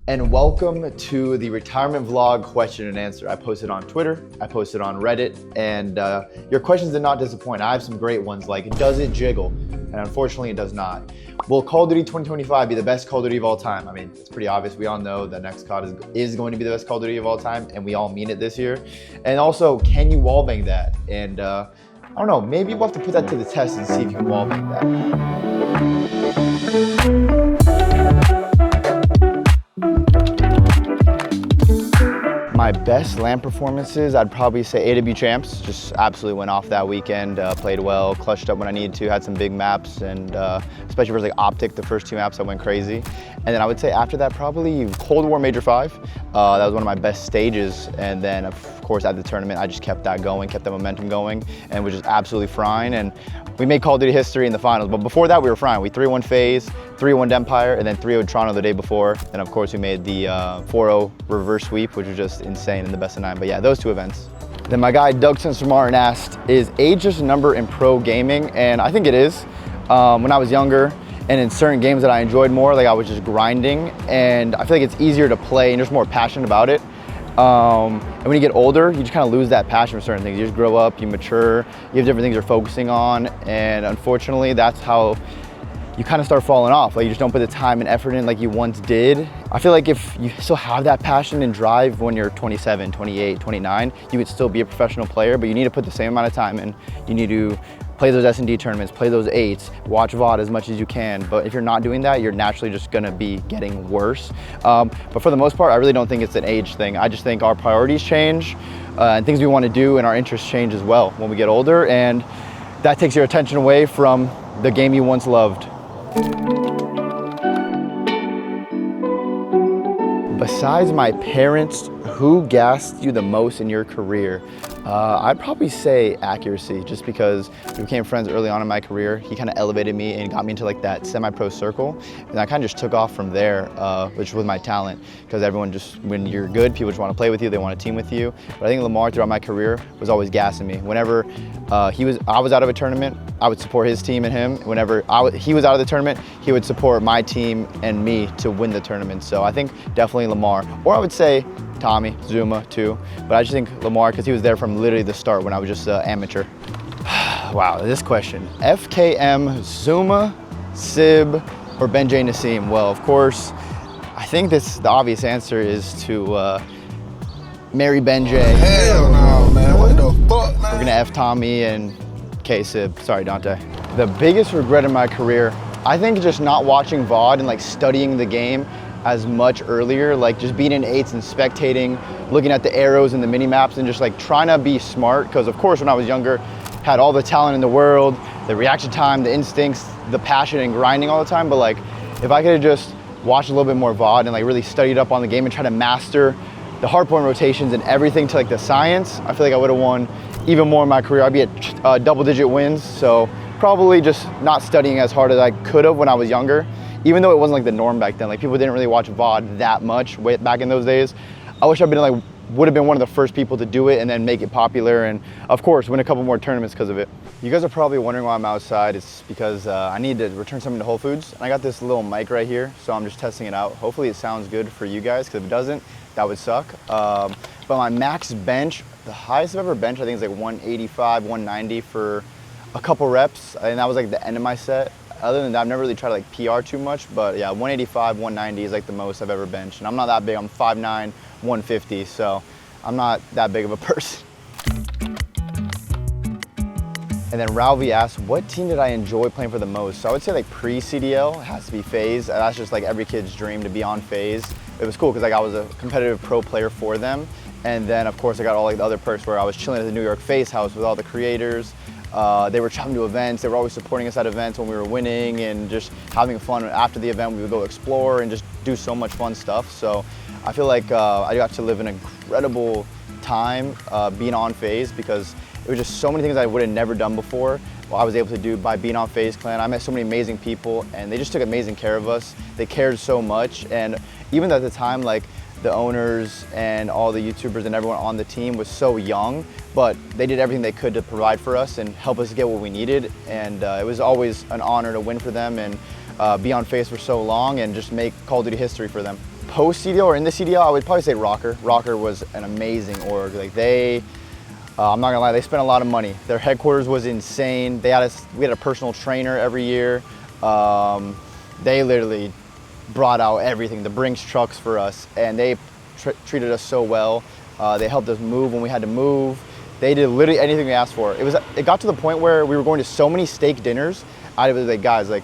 And welcome to the retirement vlog question and answer. I posted on Twitter, I posted on Reddit, and your questions did not disappoint. I have some great ones like, does it jiggle? And unfortunately it does not. Will Call of Duty 2025 be the best Call of Duty of all time? I mean, it's pretty obvious. We all know that next COD is going to be the best Call of Duty of all time, and we all mean it this year. And also, can you wallbang that? And I don't know, maybe we'll have to put that to the test and see if you can wallbang that. My best LAN performances, I'd probably say AW Champs. Just absolutely went off that weekend, played well, clutched up when I needed to, had some big maps, and especially for like Optic, the first two maps I went crazy. And then I would say after that, probably Cold War Major 5. That was one of my best stages. And then of course at the tournament, I just kept that going, kept that momentum going, and was just absolutely frying. And we made Call of Duty history in the finals, but before that we were frying. We 3-1 FaZe, 3-1 Empire, and then 3-0 Toronto the day before. And of course we made the 4-0 reverse sweep, which was just insane in the best of 9. But yeah, those two events. Then my guy Doug Spencer Martin asked, is age just a number in pro gaming? And I think it is. When I was younger and in certain games that I enjoyed more, like I was just grinding, and I feel like it's easier to play and just more passionate about it. And when you get older, you just kind of lose that passion for certain things. You just grow up, you mature, you have different things you're focusing on, and unfortunately that's how you kind of start falling off. Like you just don't put the time and effort in like you once did. I feel like if you still have that passion and drive when you're 27, 28, 29, you would still be a professional player, but you need to put the same amount of time in. You need to play those S&D tournaments, play those 8s, watch VOD as much as you can. But if you're not doing that, you're naturally just gonna be getting worse. But for the most part, I really don't think it's an age thing. I just think our priorities change and things we wanna do and our interests change as well when we get older. And that takes your attention away from the game you once loved. Besides my parents, who gassed you the most in your career? I'd probably say accuracy, just because we became friends early on in my career. He kind of elevated me and got me into like that semi-pro circle. And I kind of just took off from there, which was my talent. Because everyone just, when you're good, people just want to play with you, they want to team with you. But I think Lamar throughout my career was always gassing me. Whenever I was out of a tournament, I would support his team and him. Whenever he was out of the tournament, he would support my team and me to win the tournament. So I think definitely Lamar. Or I would say Tommy, Zuma too. But I just think Lamar, because he was there from literally the start when I was just amateur. Wow, this question. FKM, Zuma, Sib, or Benjay Nassim? Well, of course, I think the obvious answer is to marry Benjay. Hell no, man. What the fuck, man? We're gonna F Tommy and K Sib. Sorry, Dante. The biggest regret in my career, I think just not watching VOD and like studying the game as much earlier, like just being in 8s and spectating, looking at the arrows and the mini maps and just like trying to be smart. Because of course, when I was younger, had all the talent in the world, the reaction time, the instincts, the passion and grinding all the time. But like, if I could have just watched a little bit more VOD and like really studied up on the game and try to master the hardpoint rotations and everything to like the science, I feel like I would have won even more in my career. I'd be at double-digit wins. So probably just not studying as hard as I could have when I was younger. Even though it wasn't like the norm back then, like people didn't really watch VOD that much back in those days. I wish I'd been like, would have been one of the first people to do it and then make it popular and of course win a couple more tournaments because of it. You guys are probably wondering why I'm outside. It's because I need to return something to Whole Foods. And I got this little mic right here, so I'm just testing it out. Hopefully it sounds good for you guys, because if it doesn't, that would suck. But my max bench, the highest I've ever benched, I think is like 185, 190 for a couple reps. And that was like the end of my set. Other than that, I've never really tried to like PR too much, but yeah, 185, 190 is like the most I've ever benched. And I'm not that big, I'm 5'9", 150, so I'm not that big of a person. And then Ralvi asked, what team did I enjoy playing for the most? So I would say like pre-CDL, it has to be FaZe. That's just like every kid's dream to be on FaZe. It was cool because like I was a competitive pro player for them. And then of course I got all like the other perks where I was chilling at the New York FaZe house with all the creators. They were traveling to events. They were always supporting us at events when we were winning and just having fun. After the event, we would go explore and just do so much fun stuff. So I feel like I got to live an incredible time being on FaZe, because it was just so many things I would have never done before. Well, I was able to do by being on FaZe Clan. I met so many amazing people and they just took amazing care of us. They cared so much. And even at the time, like the owners and all the YouTubers and everyone on the team was so young, but they did everything they could to provide for us and help us get what we needed. And it was always an honor to win for them and be on FaZe for so long and just make Call of Duty history for them. post CDL or in the CDL, I would probably say Rocker. Rocker was an amazing org. Like I'm not gonna lie, they spent a lot of money. Their headquarters was insane. We had a personal trainer every year. They literally brought out everything, the Brinks trucks for us, and they treated us so well. They helped us move when we had to move. They did literally anything we asked for. It got to the point where we were going to so many steak dinners. I was like, guys, like,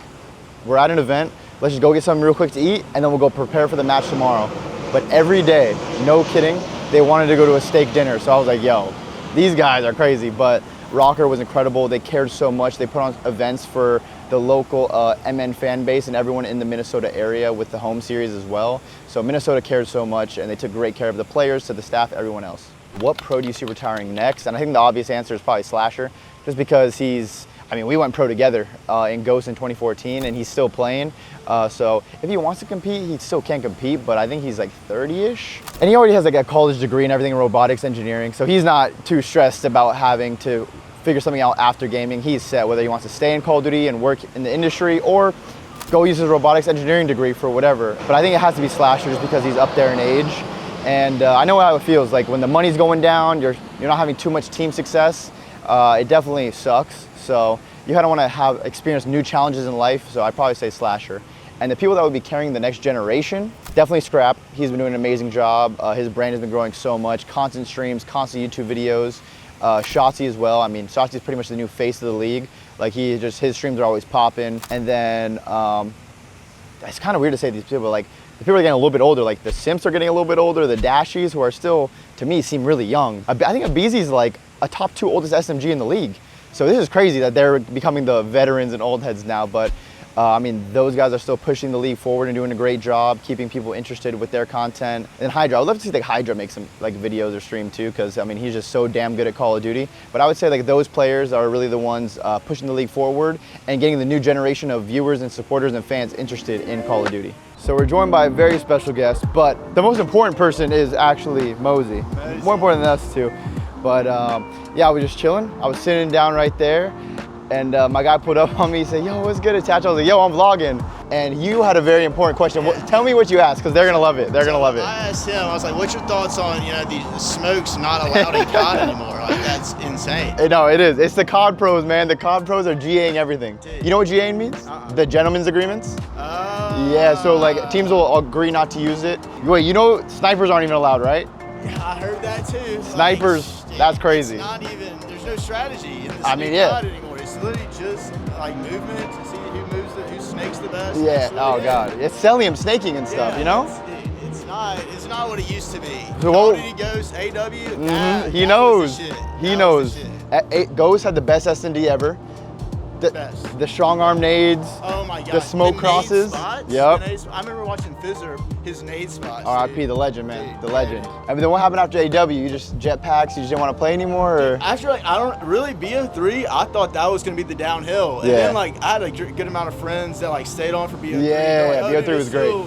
we're at an event, let's just go get something real quick to eat, and then we'll go prepare for the match tomorrow. But every day, no kidding, they wanted to go to a steak dinner. So I was like, yo, these guys are crazy. But Rocker was incredible. They cared so much. They put on events for the local MN fan base and everyone in the Minnesota area with the home series as well. So Minnesota cared so much, and they took great care of the players, to the staff, everyone else. What pro do you see retiring next? And I think the obvious answer is probably Slasher, just because we went pro together in Ghost in 2014, and he's still playing. So if he wants to compete, he still can compete, but I think he's like 30-ish. And he already has like a college degree and everything in robotics engineering, so he's not too stressed about having to figure something out after gaming. He's set whether he wants to stay in Call of Duty and work in the industry or go use his robotics engineering degree for whatever. But I think it has to be Slasher just because he's up there in age. And I know how it feels, like when the money's going down, you're not having too much team success, it definitely sucks. So you kind of want to experience new challenges in life, so I'd probably say Slasher. And the people that would be carrying the next generation, definitely Scrap. He's been doing an amazing job. His brand has been growing so much, constant streams, constant YouTube videos. Shotzi as well. I mean, Shotzi's pretty much the new face of the league. Like his streams are always popping. And then, it's kind of weird to say these people, like the people are getting a little bit older, like the Simps are getting a little bit older, the Dashies, who are still, to me, seem really young. I think Abizi's like a top 2 oldest SMG in the league. So this is crazy that they're becoming the veterans and old heads now, but those guys are still pushing the league forward and doing a great job, keeping people interested with their content. And Hydra, I would love to see like Hydra make some like videos or stream too, because he's just so damn good at Call of Duty. But I would say like those players are really the ones pushing the league forward and getting the new generation of viewers and supporters and fans interested in Call of Duty. So we're joined by a very special guest, but the most important person is actually Mosey. More important than us too. But yeah, I was just chilling. I was sitting down right there, and my guy pulled up on me. He said, yo, what's good, Attach? I was like, yo, I'm vlogging. And you had a very important question. Tell me what you asked, because they're going to love it. They're going to love it. I asked him, I was like, what's your thoughts on, the smokes not allowed in COD anymore? Like, that's insane. No, it is. It's the COD pros, man. The COD pros are GAing everything. Dude. You know what GAing means? The gentleman's agreements? Yeah, so like teams will agree not to use it. Wait, snipers aren't even allowed, right? Yeah, I heard that too. Snipers, that's crazy. It's not even, there's no strategy in this yeah. COD anymore. It's literally just like movement to see who snakes the best. Yeah, oh god. It's Celium snaking and stuff, It's not what it used to be. So Call of Duty Ghost, AW, he knows. He knows. Ghost had the best S&D ever. The strong arm nades. Oh my god. The smoke crosses. Yep. I remember watching Fizzer, his nade spots. RIP, the legend, man. The legend. Then what happened after AW? You just jetpacks? You just didn't want to play anymore? Or? After BO3, I thought that was gonna be the downhill. And then I had a good amount of friends that stayed on for BO3. Yeah, BO3 was great. So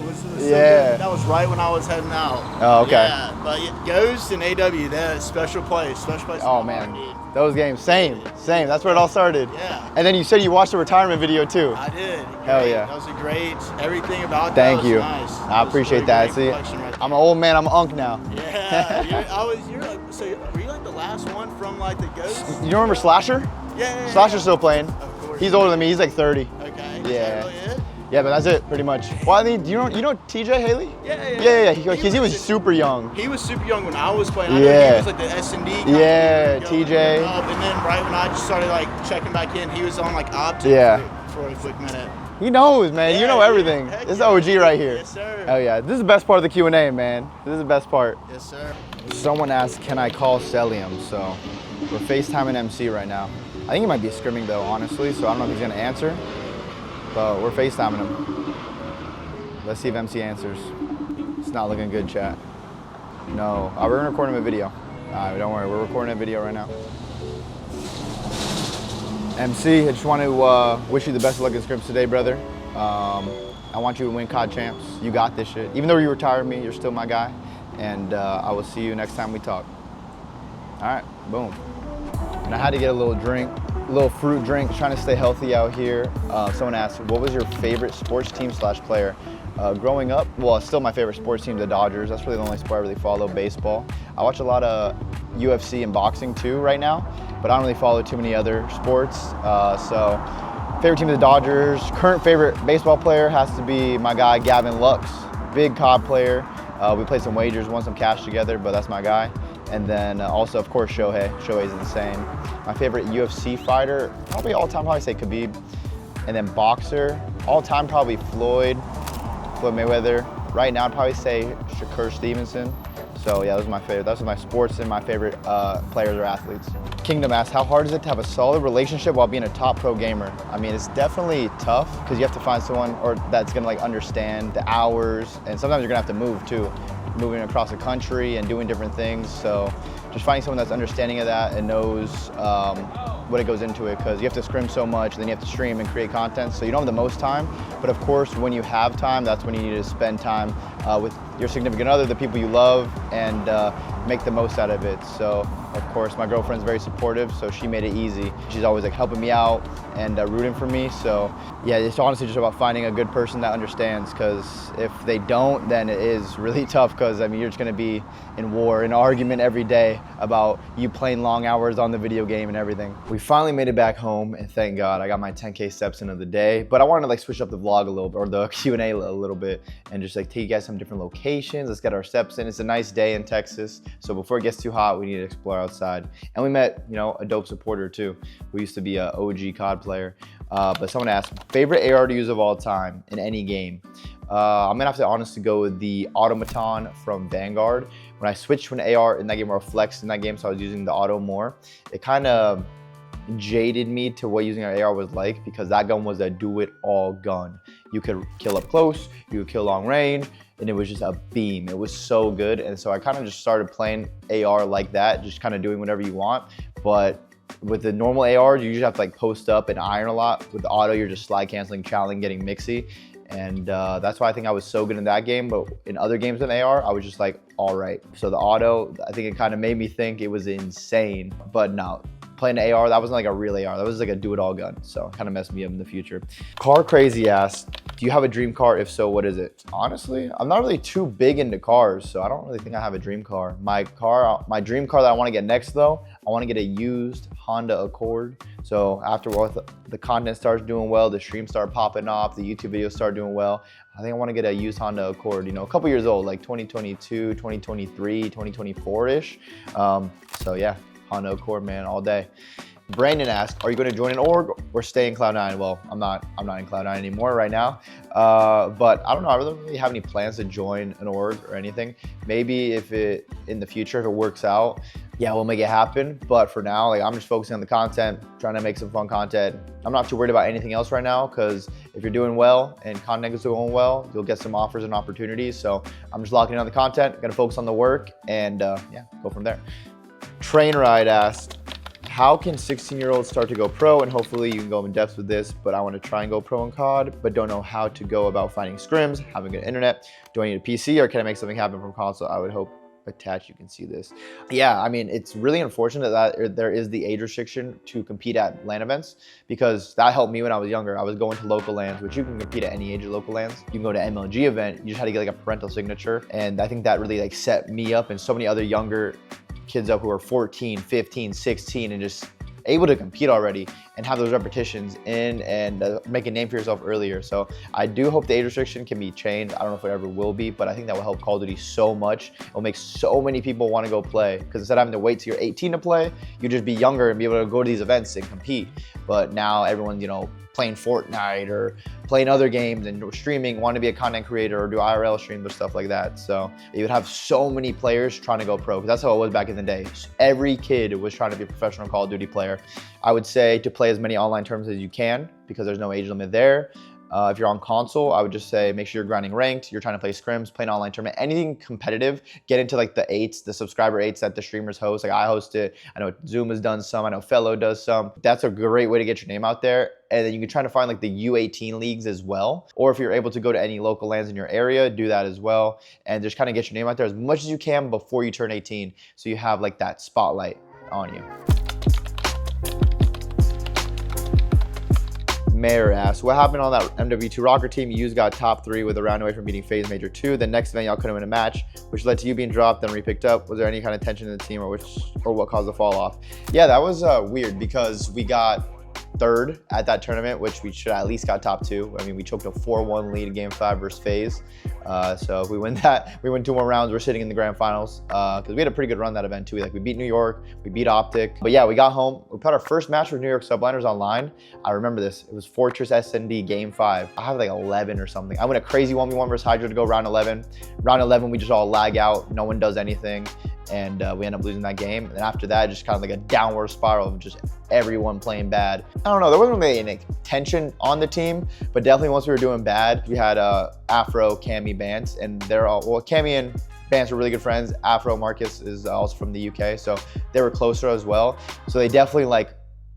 that was right when I was heading out. Oh, okay. Yeah, but Ghost and AW, that special place. Oh man. Those games, same. That's where it all started. Yeah. And then you said you watched the retirement video too. I did. Hell yeah. That was a great, everything about that Thank was you. nice. I appreciate that. See, I'm an old man, I'm an unk now. Yeah. Were you like the last one from like the Ghost? You remember Slasher? Yeah. Slasher's still playing. Of course. He's older than me, he's like 30. Okay. Yeah. Is that really it? Yeah, but that's it, pretty much. Well, you know TJ Haley? Yeah. He was super young. He was super young when I was playing. I know he was like the S&D guy. Yeah, TJ. And then right when I just started like checking back in, he was on like Optic for a quick minute. He knows, man. Yeah, you know everything. Heck This is OG right here. Yes, sir. Hell yeah. This is the best part of the Q&A, man. This is the best part. Yes, sir. Someone asked, can I call Celium? So we're FaceTiming MC right now. I think he might be scrimming though, honestly, so I don't know if he's gonna answer, but we're FaceTiming him. Let's see if MC answers. It's not looking good, chat. No, we're gonna record him a video. Don't worry, we're recording a video right now. MC, I just want to wish you the best of luck in scrims today, brother. I want you to win COD champs. You got this shit. Even though you retired me, you're still my guy. And I will see you next time we talk. All right, boom. And I had to get a little drink little fruit drink, trying to stay healthy out here. Someone asked, what was your favorite sports team / player? Growing up, well, still my favorite sports team, the Dodgers. That's really the only sport I really follow, baseball. I watch a lot of UFC and boxing too right now, but I don't really follow too many other sports. So favorite team is the Dodgers. Current favorite baseball player has to be my guy, Gavin Lux. Big COD player. We played some wagers, won some cash together, but that's my guy. And then also, of course, Shohei. Shohei's insane. My favorite UFC fighter, probably all time, probably say Khabib. And then boxer, all time probably Floyd Mayweather. Right now, I'd probably say Shakur Stevenson. So yeah, those are my favorite. Those are my sports and my favorite players or athletes. Kingdom asks, how hard is it to have a solid relationship while being a top pro gamer? I mean, it's definitely tough because you have to find someone that's gonna like understand the hours, and sometimes you're gonna have to move too, moving across the country and doing different things. So just finding someone that's understanding of that and knows what it goes into it, because you have to scrim so much, then you have to stream and create content, so you don't have the most time. But of course, when you have time, that's when you need to spend time with your significant other, the people you love, and make the most out of it. So of course, my girlfriend's very supportive, so she made it easy. She's always like helping me out and rooting for me. So yeah, it's honestly just about finding a good person that understands, because if they don't, then it is really tough, because I mean, you're just gonna be in war, an argument every day about you playing long hours on the video game and everything. We finally made it back home, and thank God I got my 10K steps in of the day. But I wanted to like switch up the vlog a little bit, or the Q&A a little bit, and just like take you guys some different locations. Let's get our steps in. It's a nice day in Texas, so before it gets too hot, we need to explore outside. And we met, you know, a dope supporter too. We used to be a OG COD player. But someone asked, favorite AR to use of all time in any game? I'm gonna have to honestly go with the Automaton from Vanguard. When I switched to an AR in that game, or Flex in that game, so I was using the Auto more, it kind of jaded me to what using an AR was like, because that gun was a do-it-all gun. You could kill up close, you could kill long range, and it was just a beam. It was so good, and so I kind of just started playing AR like that, just kind of doing whatever you want. But with the normal ARs, you usually have to like post up and iron a lot. With the auto, you're just slide canceling, challenging, getting mixy. And that's why I think I was so good in that game. But in other games in AR, I was just like, all right. So the auto, I think it kind of made me think it was insane. But no, playing an AR, that wasn't like a real AR. That was like a do-it-all gun. So it kind of messed me up in the future. Car Crazy asked, do you have a dream car? If so, what is it? Honestly, I'm not really too big into cars, so I don't really think I have a dream car. My dream car that I want to get next though, I want to get a used Honda Accord. So after the content starts doing well, the streams start popping off, the YouTube videos start doing well, I think I want to get a used Honda Accord, you know, a couple years old, like 2022, 2023, 2024-ish. So yeah, Honda Accord, man, all day. Brandon asked, are you going to join an org or stay in Cloud9? Well, I'm not in Cloud9 anymore right now. But I don't know, I don't really have any plans to join an org or anything. Maybe if it, in the future, if it works out, yeah, we'll make it happen. But for now, like, I'm just focusing on the content, trying to make some fun content. I'm not too worried about anything else right now, because if you're doing well and content is doing well, you'll get some offers and opportunities. So I'm just locking in on the content, gonna focus on the work, and yeah, go from there. Train Ride asked, how can 16-year-olds start to go pro? And hopefully you can go in depth with this, but I want to try and go pro in COD, but don't know how to go about finding scrims, having good internet. Do I need a PC, or can I make something happen from console? I would hope attached you can see this. Yeah, I mean, it's really unfortunate that there is the age restriction to compete at LAN events, because that helped me when I was younger. I was going to local LANs, which you can compete at any age of local LANs. You can go to MLG event, you just had to get like a parental signature. And I think that really like set me up and so many other younger kids up who are 14, 15, 16, and just able to compete already and have those repetitions in and make a name for yourself earlier. So I do hope the age restriction can be changed. I don't know if it ever will be, but I think that will help Call of Duty so much. It'll make so many people want to go play, because instead of having to wait till you're 18 to play, you just be younger and be able to go to these events and compete. But now everyone's, you know, playing Fortnite or playing other games and streaming, want to be a content creator or do IRL streams or stuff like that. So you would have so many players trying to go pro, because that's how it was back in the day. Every kid was trying to be a professional Call of Duty player. I would say to play as many online tournaments as you can, because there's no age limit there. If you're on console, I would just say make sure you're grinding ranked, you're trying to play scrims, play an online tournament, anything competitive, get into like the 8s, the subscriber 8s that the streamers host. Like I host it, I know Zoom has done some, I know Fellow does some. That's a great way to get your name out there. And then you can try to find like the U18 leagues as well. Or if you're able to go to any local LANs in your area, do that as well. And just kind of get your name out there as much as you can before you turn 18. So you have like that spotlight on you. Mayor asks, what happened on that MW2 Rocker team? You got top 3 with a round away from beating FaZe Major 2. The next event, y'all couldn't win a match, which led to you being dropped, then re-picked up. Was there any kind of tension in the team, or what caused the fall off? Yeah, that was weird because we got 3rd at that tournament, which we should at least got top 2. I mean, we choked a 4-1 lead in Game 5 versus FaZe. So if we win that, we win 2 more rounds, we're sitting in the grand finals. Because we had a pretty good run that event too. Like, we beat New York, we beat Optic. But yeah, we got home. We put our first match with New York Subliners online. I remember this. It was Fortress SND Game 5. I have like 11 or something. I went a crazy 1v1 versus Hydra to go round 11. Round 11, we just all lag out. No one does anything. And we end up losing that game. And after that, just kind of like a downward spiral of just everyone playing bad. I don't know, there wasn't really any tension on the team, but definitely once we were doing bad, we had Afro, Cammy, Bance, and they're all, well, Cammy and Bance were really good friends. Afro, Marcus is also from the UK, so they were closer as well. So they definitely like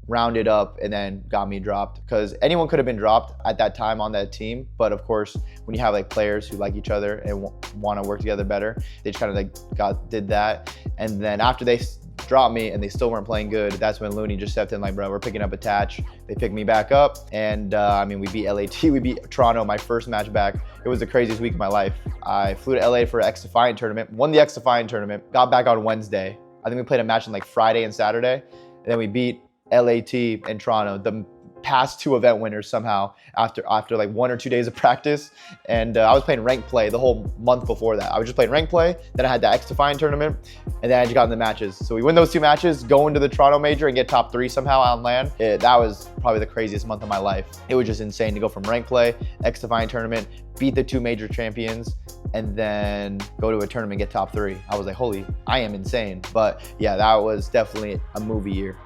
rounded up and then got me dropped, because anyone could have been dropped at that time on that team. But of course, when you have like players who like each other and want to work together better, they just kind of like did that. And then after they dropped me and they still weren't playing good, that's when Looney just stepped in like, bro, we're picking up Attach. They picked me back up, and I mean, we beat LAT, we beat Toronto, my first match back. It was the craziest week of my life. I flew to LA for XDefiant tournament, won the XDefiant tournament, got back on Wednesday. I think we played a match on like Friday and Saturday, and then we beat LAT and Toronto, the past 2 event winners somehow after like 1 or 2 days of practice. And I was playing ranked play the whole month before that. I was just playing ranked play, then I had the XDefiant tournament, and then I just got in the matches. So we win those 2 matches, go into the Toronto major and get top 3 somehow on LAN. That was probably the craziest month of my life. It was just insane to go from ranked play, XDefiant tournament, beat the 2 major champions, and then go to a tournament and get top 3. I was like, holy, I am insane. But yeah, that was definitely a movie year.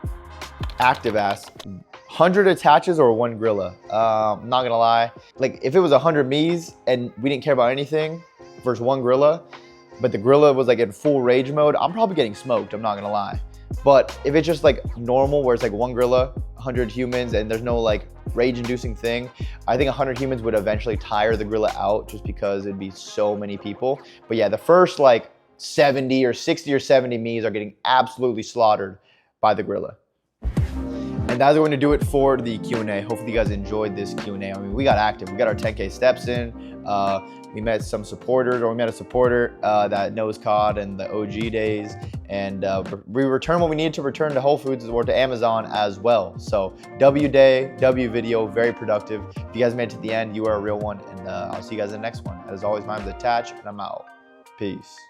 Active ass, 100 attaches or 1 Grilla? I'm not gonna lie. Like, if it was 100 me's and we didn't care about anything versus 1 Grilla, but the Grilla was like in full rage mode, I'm probably getting smoked, I'm not gonna lie. But if it's just like normal, where it's like 1 Grilla, 100 humans, and there's no like rage-inducing thing, I think 100 humans would eventually tire the Grilla out, just because it'd be so many people. But yeah, the first like 70 or 60 or 70 me's are getting absolutely slaughtered by the Grilla. And that's going to do it for the Q&A. Hopefully you guys enjoyed this Q&A. I mean, we got active. We got our 10K steps in. We met some supporters, or we met a supporter that knows COD and the OG days. And we returned what we needed to return to Whole Foods or to Amazon as well. So W day, W video, very productive. If you guys made it to the end, you are a real one. And I'll see you guys in the next one. As always, my name is Attach, and I'm out. Peace.